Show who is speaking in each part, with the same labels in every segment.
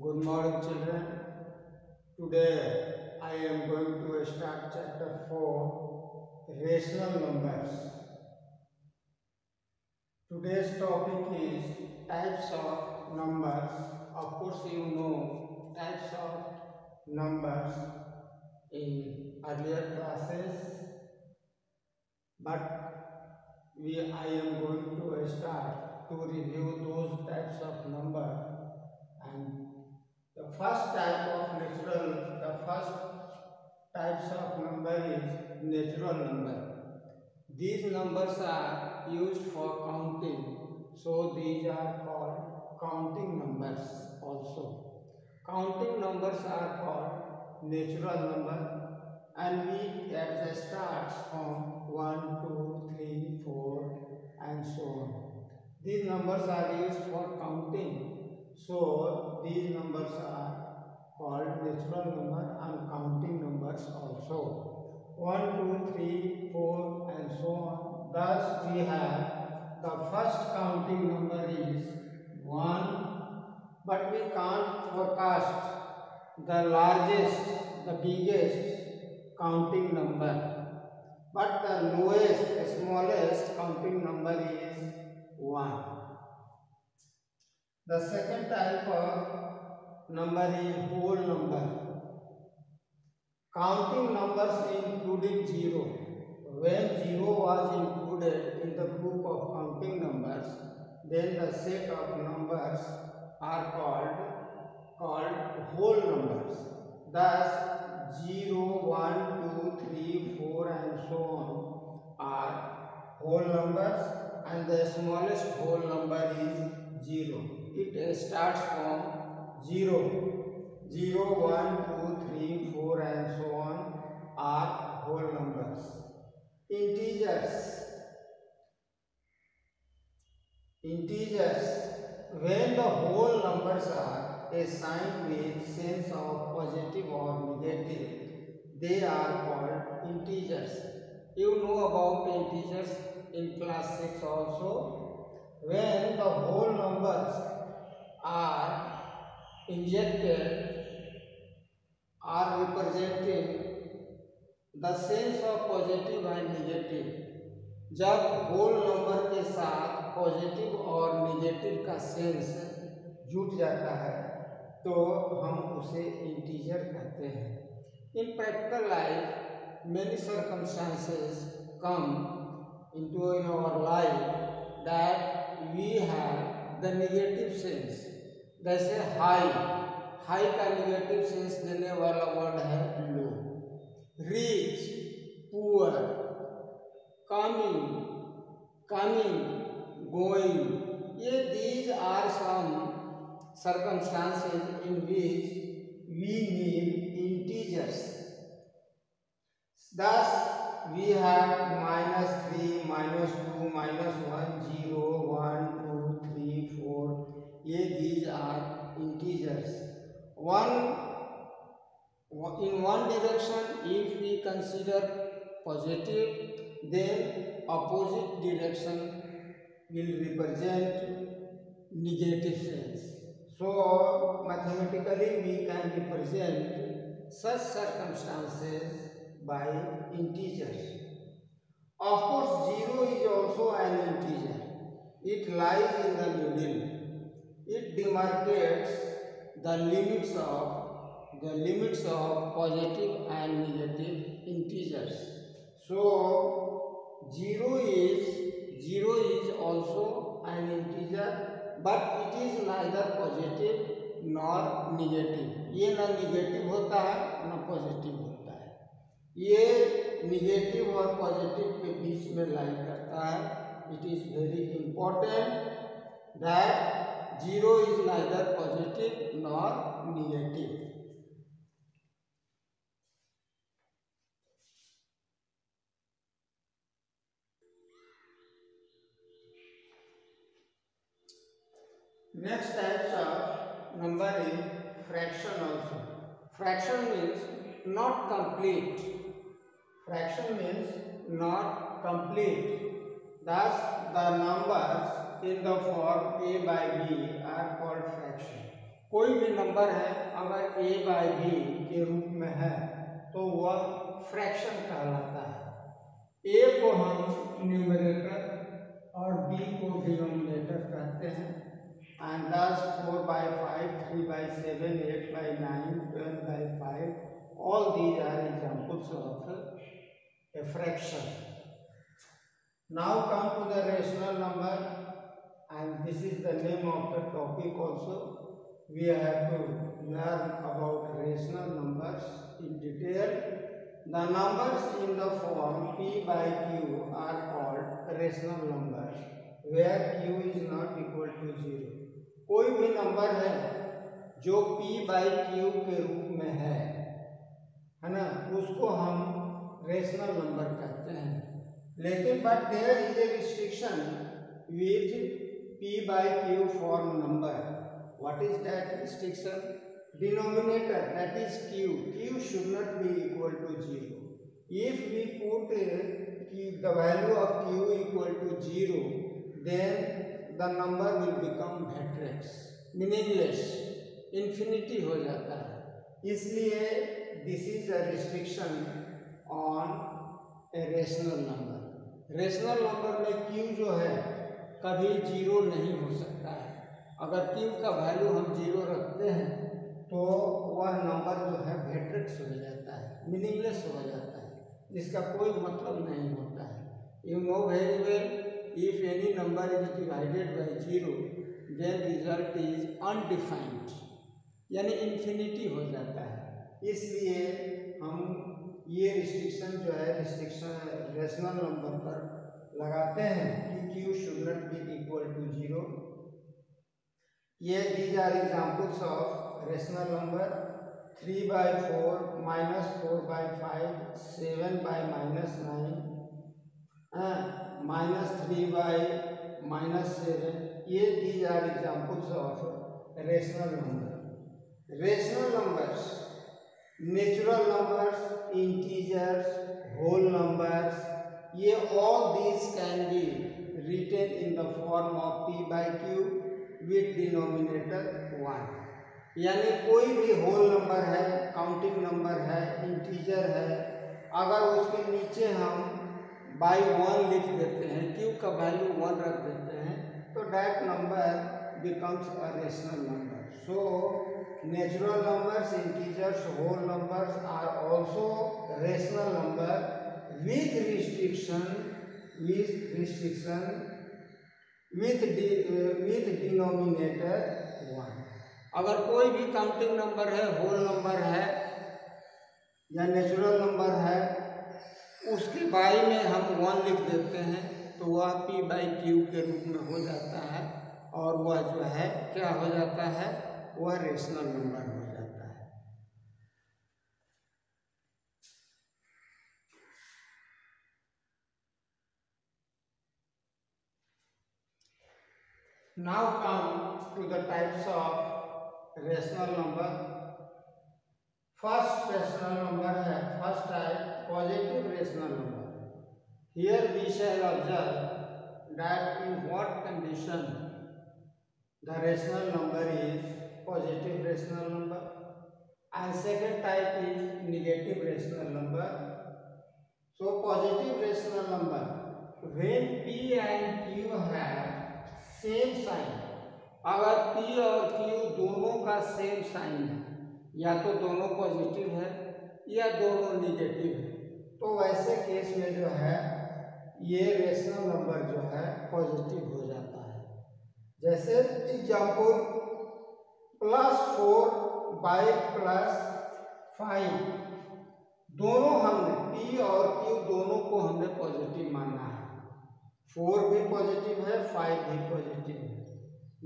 Speaker 1: Good morning, children. Today I am going to start chapter 4, rational numbers. Today's topic is types of numbers. Of course, you know types of numbers in earlier classes, but I am going to start to review those types of number. And the first types of number is natural number. These numbers are used for counting, so these are called counting numbers also. Counting numbers are called natural number, and we get the starts from 1, 2, 3, 4 and so on. These numbers are used for counting, so these numbers are called natural number and counting numbers also. 1, 2, 3, 4 and so on. Thus we have the first counting number is 1, but we can't forecast the largest, the biggest counting number. But the lowest, smallest counting number is 1. The second type of number is whole number. Counting numbers including 0. When 0 was included in the group of counting numbers, then the set of numbers are called whole numbers. Thus 0, 1, 2, 3, 4 and so on are whole numbers, and the smallest whole number is 0. It starts from 0. 0, 1, 2, 3, 4 and so on are whole numbers. Integers. When the whole numbers are assigned with sense of positive or negative, they are called integers. You know about integers in class 6 also. When the whole numbers are injected are representing the sense of positive and negative. जब whole number के साथ positive और negative का sense जुट जाता है तो हम उसे इंटीजर कहते हैं. इन practical life many circumstances come into in our life that we have the negative sense. जैसे हाई का निगेटिव सेंस देने वाला वर्ड है लो. रिच, पुअर, कमिंग, गोइंग, ये these are some circumstances in which we need integers. Thus we have -3, -2, -1, 0, 1, 2, 3, 4. These are integers. In one direction, if we consider positive, then opposite direction will represent negative sense. So mathematically we can represent such circumstances by integers. Of course, 0 is also an integer. It lies in the middle. It demarcates the limits of positive and negative integers. So 0 is also an integer, but it is neither positive nor negative. ये ना negative होता है ना positive होता है. ये negative और positive के बीच में लाई करता है. It is very important that 0 is neither positive nor negative. Next types of number is fraction also. Fraction means not complete. Thus, the numbers in the form a by b are called fraction. कोई भी number है अगर a by b के रूप में है तो वह फ्रैक्शन कहलाता है। a को हम न्यूमरेटर और b को डिनोमिनेटर कहते हैं। And thus 4/5, 3/7, 8/9, 12/5, all these are examples of a fraction. Now come to the rational number, and this is the name of the topic also. We have to learn about rational numbers in detail. The numbers in the form p by q are called rational numbers, where q is not equal to 0. कोई भी number है जो p by q के रूप में है ना, उसको हम रेशनल नंबर कहते हैं। लेकिन but there is a restriction with p by q form number. What is that restriction? Denominator, that is q should not be equal to 0. If we put the value of q equal to 0, then the number will become matrix, meaningless, infinity हो जाता है। इसलिए this is a restriction on a rational number. Rational number में q जो है कभी 0 नहीं हो सकता है। अगर q का वैल्यू हम 0 रखते हैं तो वह नंबर जो है मैट्रिक्स हो जाता है, मीनिंगलेस हो जाता है, जिसका कोई मतलब नहीं होता है। You know very well, if any number is divided by 0 then result is undefined, यानी इन्फिनिटी हो जाता है। इसलिए हम ये रिस्ट्रिक्शन जो है रिस्ट्रिक्शन रेशनल नंबर पर लगाते हैं कि q should not be equal to 0। ये these are examples of rational number. 3/4, -4/5, 7/-9, -3/-7, ये these are examples of rational number. Rational numbers, natural numbers, integers, whole numbers, ये all these can be written in the form of p by q with denominator 1। यानी कोई भी whole number है, counting number है, integer है, अगर उसके नीचे हम बाई 1 लिख देते हैं, q का वैल्यू 1 रख देते हैं, तो that number becomes a rational number. So natural numbers, integers, whole numbers are also rational number with restriction with denominator 1। अगर कोई भी काउंटिंग नंबर है, होल नंबर है या नेचुरल नंबर है, उसके बाई में हम 1 लिख देते हैं तो वह p by q के रूप में हो जाता है और वह जो है क्या हो जाता है, वह रेशनल नंबर हो जाता है। Now come to the types of rational number. First rational number है, first type positive rational number. Here we shall observe that in what condition the rational number is positive rational number, and second type is negative rational number. So positive rational number, when p and q have same sign, अगर p और q दोनों का same sign है, या तो दोनों positive है या दोनों निगेटिव है, तो वैसे केस में जो है ये रेशनल नंबर जो है पॉजिटिव हो जाता है। जैसे एग्जाम्पल +4/+5, दोनों हमने p और q दोनों को हमने पॉजिटिव माना है। 4 भी पॉजिटिव है, 5 भी पॉजिटिव है।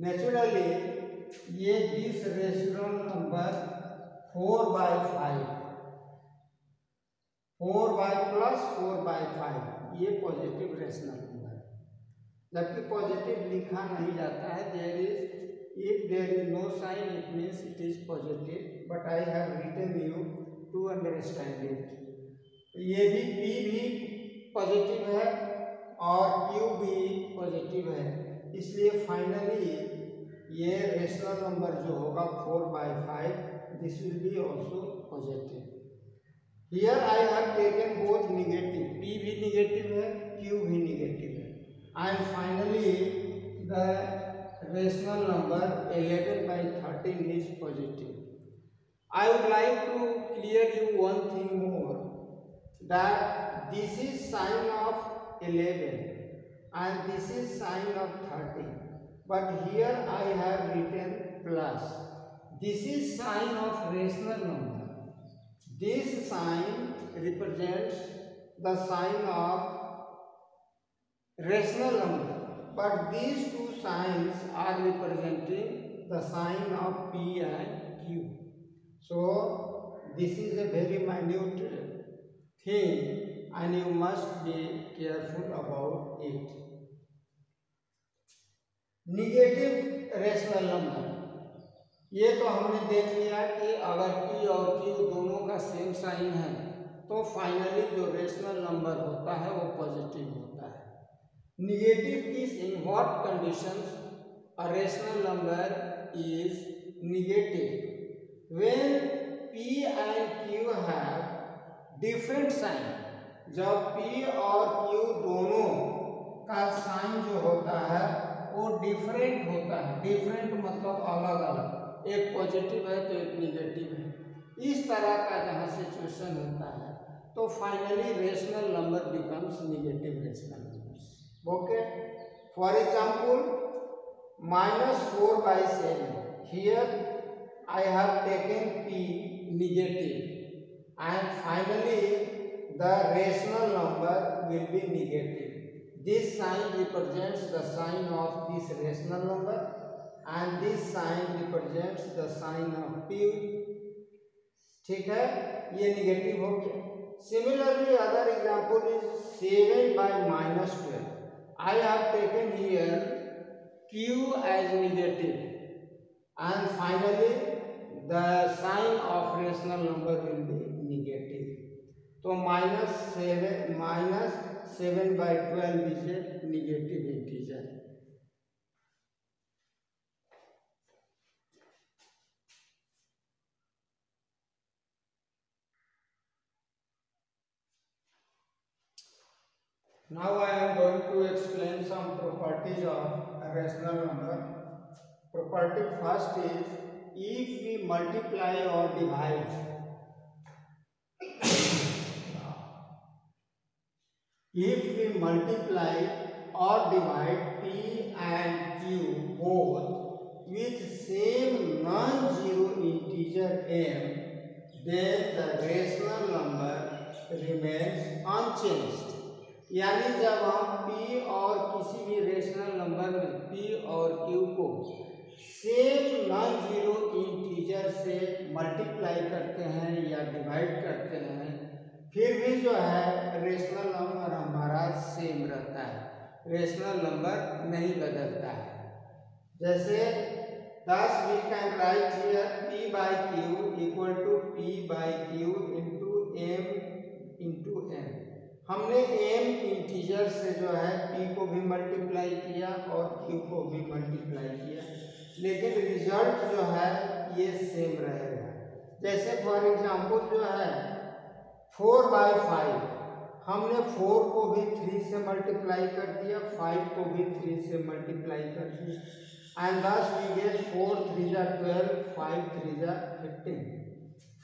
Speaker 1: नेचुरली ये दिस रेशनल नंबर 4/5, 4/+4/5 ये पॉजिटिव रेशनल नंबर है, जबकि पॉजिटिव लिखा नहीं जाता है। There is, if there is no sign it means it is positive, but I have written you to understand it. ये भी p भी पॉजिटिव है और q भी पॉजिटिव है, इसलिए फाइनली ये रेशनल नंबर जो होगा 4/5, this will be also positive. Here I have taken both negative, p भी निगेटिव है, q भी निगेटिव है, and finally the rational number 11/13 is positive. I would like to clear you one thing more, that this is sign of 11 and this is sign of 13, but here I have written plus. This is sign of rational number. This sign represents the sign of rational number, but these two signs are representing the sign of p and q. So this is a very minute thing and you must be careful about it. Negative rational number, ये तो हमने देख लिया कि अगर p और q दोनों का सेम साइन है तो फाइनली जो रेशनल नंबर होता है वो पॉजिटिव होता है। Negative means in what conditions a rational number is negative, when p and q have different sign, जब p और q दोनों का साइन जो होता है वो डिफरेंट होता है। डिफरेंट मतलब अलग अलग, एक पॉजिटिव है तो एक निगेटिव है। इस तरह का जहाँ सिचुएशन होता है तो finally rational number becomes negative rational numbers. Okay, for example -4/7, here I have taken p negative and finally the rational number will be negative. This sign represents the sign of this rational number and this sign represents the sign of p. ठीक है, ये negative हो गया। Similarly, other example is 7/-12. I have taken here q as negative and finally the sign of rational number will be negative. तो -7/12 is a negative integer. Now I am going to explain some properties of a rational number. Property first is, if we multiply or divide, if we multiply or divide p and q both with same non-zero integer m, then the rational number remains unchanged. यानी जब हम p और किसी भी rational number में p और q को same non zero integer से मल्टीप्लाई करते हैं या डिवाइड करते हैं, फिर भी जो है रेशनल नंबर हमारा सेम रहता है, रेशनल नंबर नहीं बदलता है। जैसे 10 we can write here p/q equal to p/q into m into n। हमने m इंटीजर से जो है p को भी मल्टीप्लाई किया और q को भी मल्टीप्लाई किया, लेकिन रिजल्ट जो है ये सेम रहेगा। जैसे फॉर एग्जांपल जो है 4/5, हमने 4 को भी 3 से मल्टीप्लाई कर दिया, 5 को भी 3 से मल्टीप्लाई कर दिया, एंड thus we get 4 3 जा 12, 5 3 जा 15।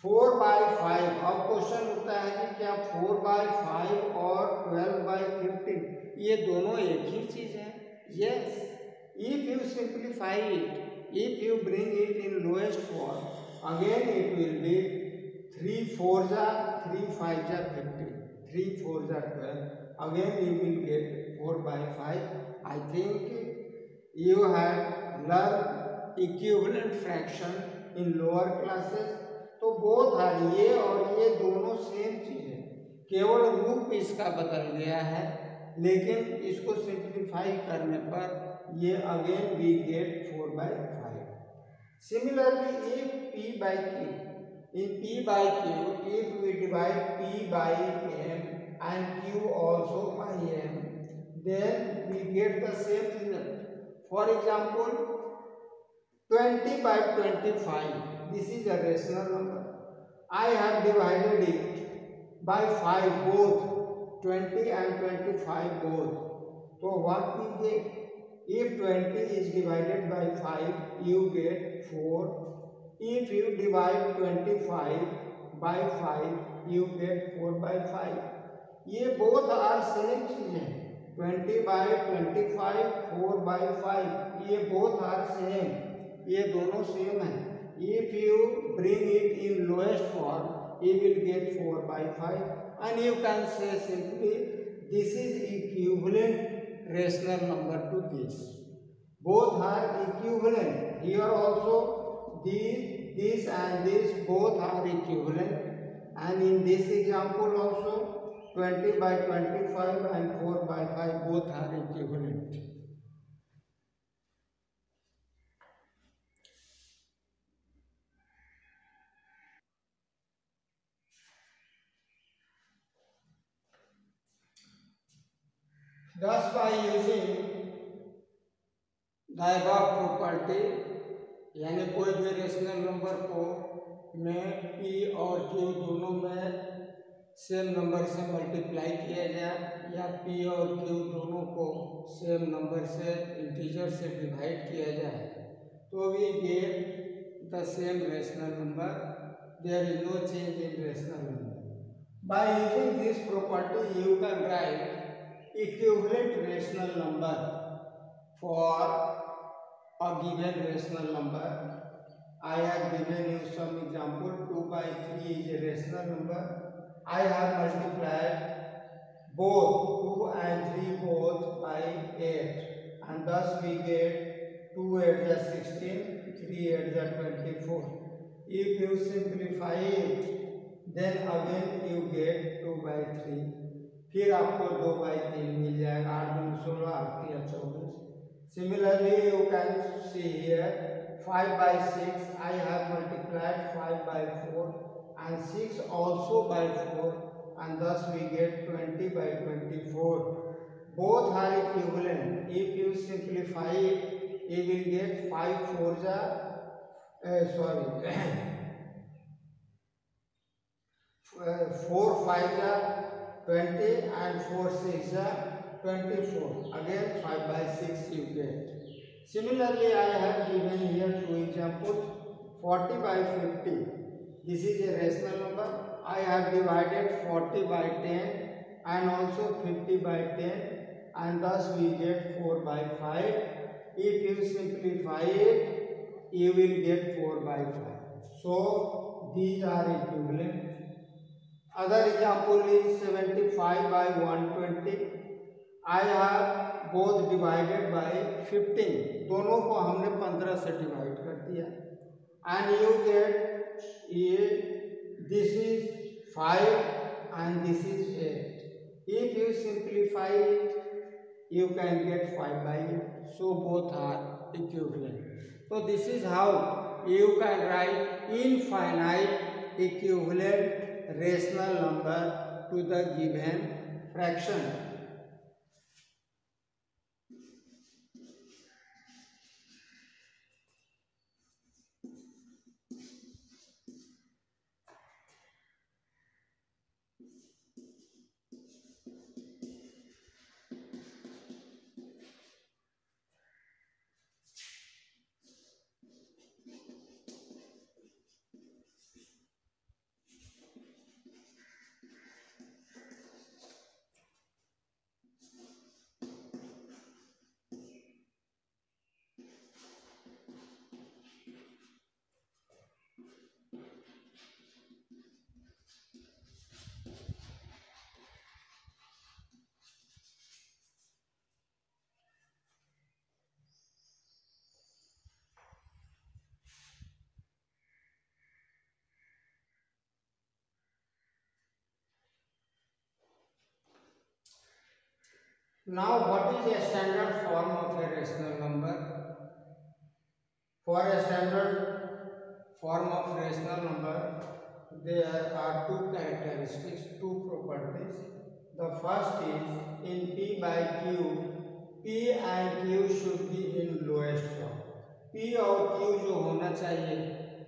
Speaker 1: 4/5, अब क्वेश्चन उठता है कि क्या 4/5 और 12/15 ये दोनों एक ही चीज है? Yes, if you simplify it, if you bring it in lowest form, again it will be 3 4 जा 3 5 जा 15, 3 4 जा 12, again you will get 4/5. I think you have learned equivalent fraction in lower classes. तो बोथ आर, ये और ये दोनों same चीज है, केवल रूप इसका बदल गया है, लेकिन इसको सिंप्लीफाई करने पर ये again we get 4/5। Similarly if p/q, in p/q if we divide p/m and q also by m, then we get the same result. For example 20 by 25. This is a rational number. I have divided it by 5 both, 20 and 25 both. So what we get? If 20 is divided by 5, you get 4. If you divide 25 by 5, you get 4 by 5. ये both are same चीजें. 20 by 25, 4 by 5. ये both are same. ये दोनों same है. If you bring it in lowest form, you will get 4 by 5, and you can say simply this is equivalent rational number to this. Both are equivalent. Here also this and this both are equivalent, and in this example also 20 by 25 and 4 by 5 both are equivalent. Thus, by using the above property, यानी कोई भी rational number को में p और q दोनों में same number से multiply किया जाए या p और q दोनों को सेम नंबर से इंटीजर से डिवाइड किया जाए, तो we get the same rational number. There is no change in rational number. By using this property you can write equivalent rational number for a given rational number. I have given you some example. 2 by 3 is a rational number. I have multiplied both 2 and 3 both by 8, and thus we get 2 8 is 16, 3 8 is 24. If you simplify it, then again you get 2 by 3. फिर आपको 2 by 3 मिल जाएगा. 8 दूनी 16, 8 3 24. Similarly, you can see here 5 by 6. I have multiplied 5 by 4 and 6 also by 4, and thus we get 20 by 24. Both are equivalent. If you simplify it, you will get 5 4 4 5 20 and 4 6 24. Again 5 by 6 you get. Similarly, I have given here two examples. 40 by 50. This is a rational number. I have divided 40 by 10 and also 50 by 10, and thus we get 4 by 5. If you simplify it, you will get 4 by 5. So these are equivalent. Other example is 75 by 120. I have both divided by 15. दोनों को हमने 15 से divide कर दिया, and you get ये this is 5 and this is 8. If you simplify it, you can get 5 by 8. So both are equivalent. So this is how you can write infinite equivalent rational number to the given fraction. Now, what is a standard form of a rational number? For a standard form of rational number, there are two characteristics, two properties. The first is in P by Q, P and Q should be in lowest form. P और Q जो होना चाहिए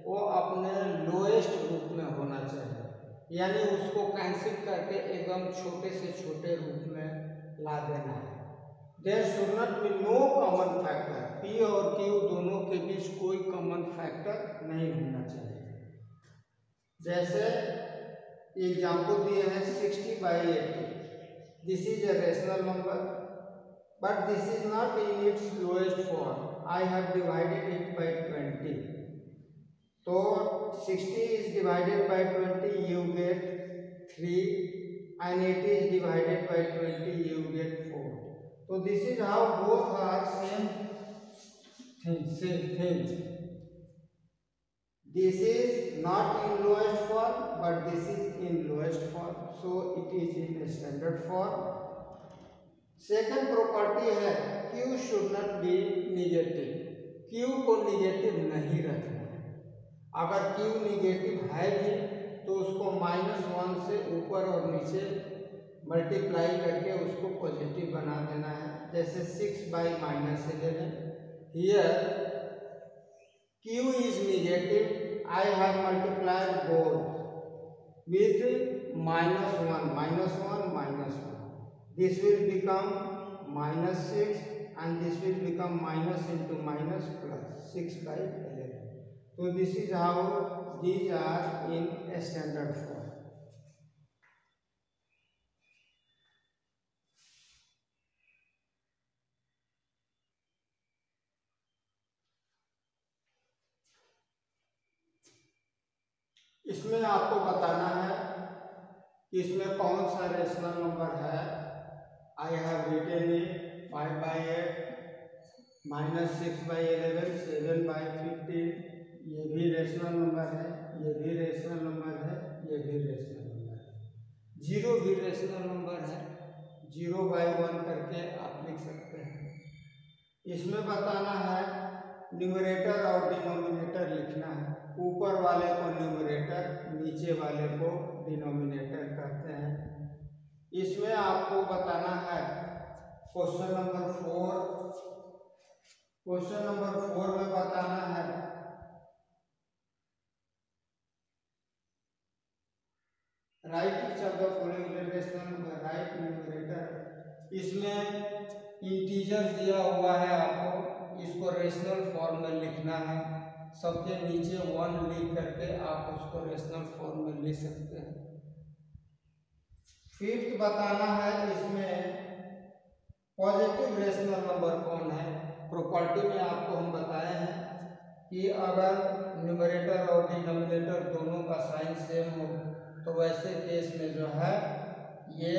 Speaker 1: वो अपने lowest रूप में होना चाहिए, यानी उसको कैंसिल करके एकदम छोटे से छोटे रूप में ला देना है। There should not be no common factor, P और Q दोनों के बीच कोई कॉमन फैक्टर नहीं होना चाहिए। जैसे एग्जाम्पल दिए हैं 60/80, this is a rational number but this is not in its lowest form. I have divided it by 20. तो 60 is divided by 20, you get 3, and 80 is divided by 20, you get 4. So this is how both are same things. This is not in lowest form, but this is in lowest form, so it is in standard form. Second property है Q should not B negative, Q को negative नहीं रखना है। अगर Q negative है भी तो उसको -1 से ऊपर और नीचे मल्टीप्लाई करके उसको पॉजिटिव बना देना है। जैसे 6/-11, here Q is negative, I have multiplied both with -1, this will become -6 and this will become minus into minus plus 6/11. So this is how these are in a standard form. इसमें आपको बताना है कि इसमें कौन सा रेशनल नंबर है। I have written it 5/8, -6/11, 7/15, ये भी रेशनल नंबर है, ये भी रेशनल नंबर है, ये भी रेशनल नंबर है। 0 भी रेशनल नंबर है, 0/1 करके आप लिख सकते हैं। इसमें बताना है न्यूमरेटर और डिनोमिनेटर लिखना है। ऊपर वाले को न्यूमरेटर, नीचे वाले को डिनोमिनेटर कहते हैं। इसमें आपको बताना है क्वेश्चन नंबर 4 में बताना है right each of the following rational number, right numerator. इसमें इंटीजर दिया हुआ है, आपको इसको रेशनल फॉर्म में लिखना है। सबके नीचे 1 लिख करके आप उसको रेशनल फॉर्म में लिख सकते हैं। फिफ्थ बताना है इसमें पॉजिटिव रेशनल नंबर कौन है। प्रॉपर्टी में आपको हम बताए हैं कि अगर न्यूमरेटर और डिनोमिनेटर दोनों का साइन सेम हो तो वैसे केस में जो है ये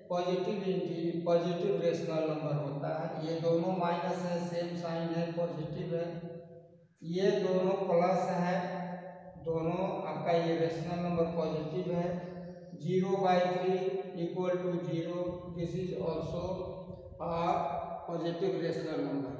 Speaker 1: पॉजिटिव रेशनल नंबर होता है। ये दोनों माइनस है, सेम साइन है, पॉजिटिव है। ये दोनों प्लस है, दोनों आपका ये रेशनल नंबर पॉजिटिव है। 0/3 = 0, this is also a positive rational number.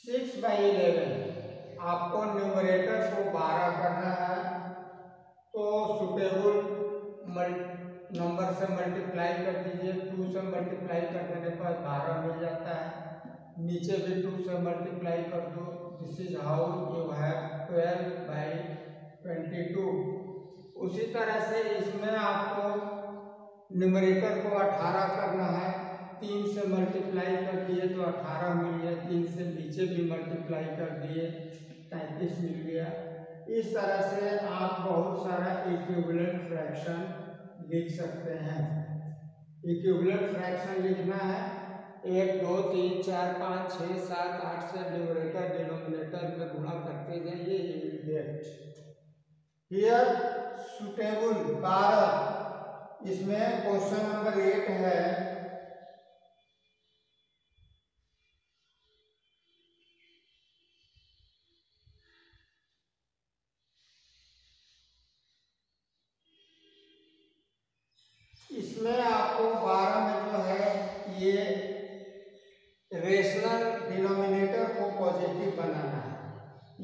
Speaker 1: 6/11 आपको न्यूमरेटर को 12 करना है, तो सुटेबल नंबर से मल्टीप्लाई कर दीजिए। 2 से मल्टीप्लाई कर देने पर 12 मिल जाता है। नीचे भी 2 से मल्टीप्लाई कर दो। This is how you have 12/22। उसी तरह से इसमें आपको न्यूमरेटर को 18 करना है। 3 से मल्टीप्लाई कर दिए तो 18 मिल गया। 3 से नीचे भी मल्टीप्लाई कर दिए 33 मिल गया। इस तरह से आप बहुत सारा इक्विवेलेंट फ्रैक्शन लिख सकते हैं। इक्विवेलेंट फ्रैक्शन लिखना है 1 2 3 4 5 6 7 8 से न्यूमरेटर डिनोमिनेटर में गुणा करते जाइए। You will get here suitable 12। इसमें क्वेश्चन नंबर 8 है, इसमें आपको 12 में जो है ये रेशनल डिनोमिनेटर को पॉजिटिव बनाना है।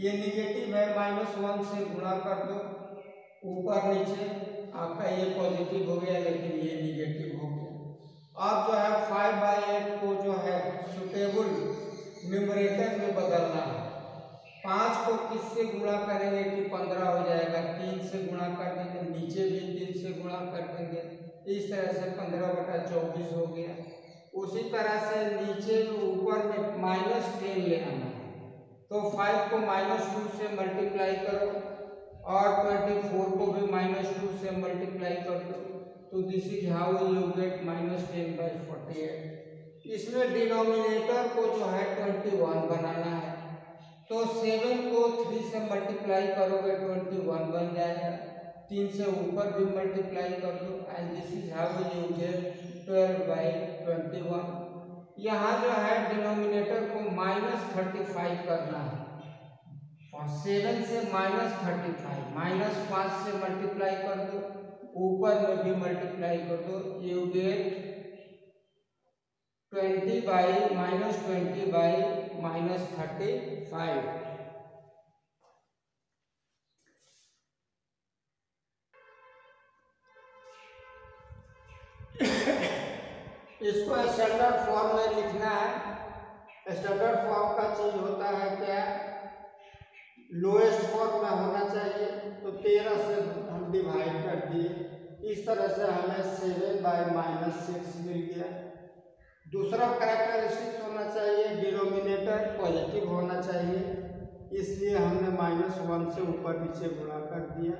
Speaker 1: ये निगेटिव है, -1 से गुणा कर दो। ऊपर नीचे आपका ये पॉजिटिव हो गया, लेकिन ये निगेटिव हो गया। अब जो है 5/8 को जो है सुटेबल न्यूमरेटर में बदलना है। 5 को किससे गुणा करेंगे कि 15 हो जाएगा? 3 से गुणा कर देंगे, नीचे भी 3 से गुणा कर देंगे। इस तरह से 15/24 हो गया। उसी तरह से नीचे ऊपर में -10 ले आना है, तो 5 को -2 से मल्टीप्लाई करो और 24 को भी -2 से मल्टीप्लाई कर दो। तो this is how you get -10/48। इसमें डिनोमिनेटर को जो है 21 बनाना है, तो 7 को 3 से मल्टीप्लाई करोगे 21 बन जाएगा। 3 से ऊपर भी मल्टीप्लाई कर दो and this is how you get 12/21। यहाँ जो है डिनोमिनेटर को -35 करना है। 7 से -35 -5 से मल्टीप्लाई कर दो, ऊपर में भी मल्टीप्लाई कर दो। You get 20/-35। इसको स्टैंडर्ड फॉर्म में लिखना है। स्टैंडर्ड फॉर्म का चीज होता है क्या? लोएस्ट फॉर्म में होना चाहिए, तो 13 से हम डिवाइड कर दिए। इस तरह से हमें 7/-6 मिल गया। दूसरा कैरेक्टरिस्टिक्स होना चाहिए, डिनोमिनेटर पॉजिटिव होना चाहिए, इसलिए हमने -1 से ऊपर नीचे गुणा कर दिया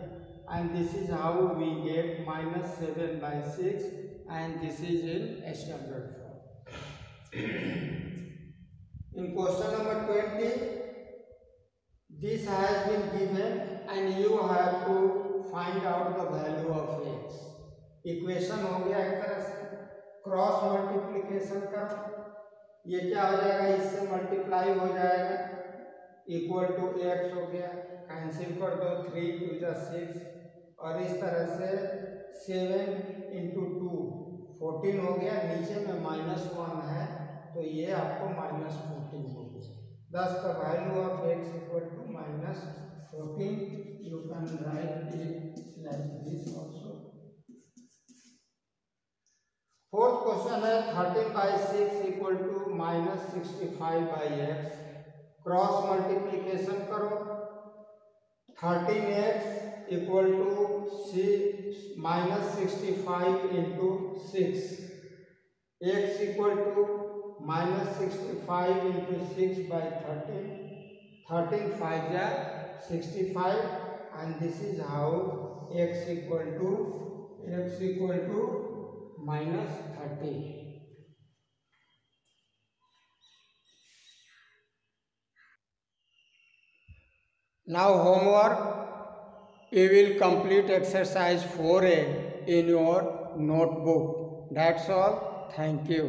Speaker 1: and this is how we get -7/6 and this is in standard form. In question number 20, this has been given and you have to find out the value of x. Equation हो गया एक तरह से, क्रॉस मल्टीप्लिकेशन करो, ये क्या हो जाएगा? इससे मल्टीप्लाई हो जाएगा, इक्वल टू x हो गया। कैंसिल कर दो, 3 2 6 और इस तरह से 7 × 2 14 हो गया। नीचे में -1 है, तो ये आपको -14 हो गया। Thus the value of x equal to -14. You can write it like this also. Fourth question है 13/6 equal to -65/x। Cross multiplication करो। 13x equal to -65 × 6। x equal to -65 × 6/13। 13 5 जा 65 and this is how x equal to -30. Now homework, you will complete exercise 4A in your notebook. That's all. Thank you.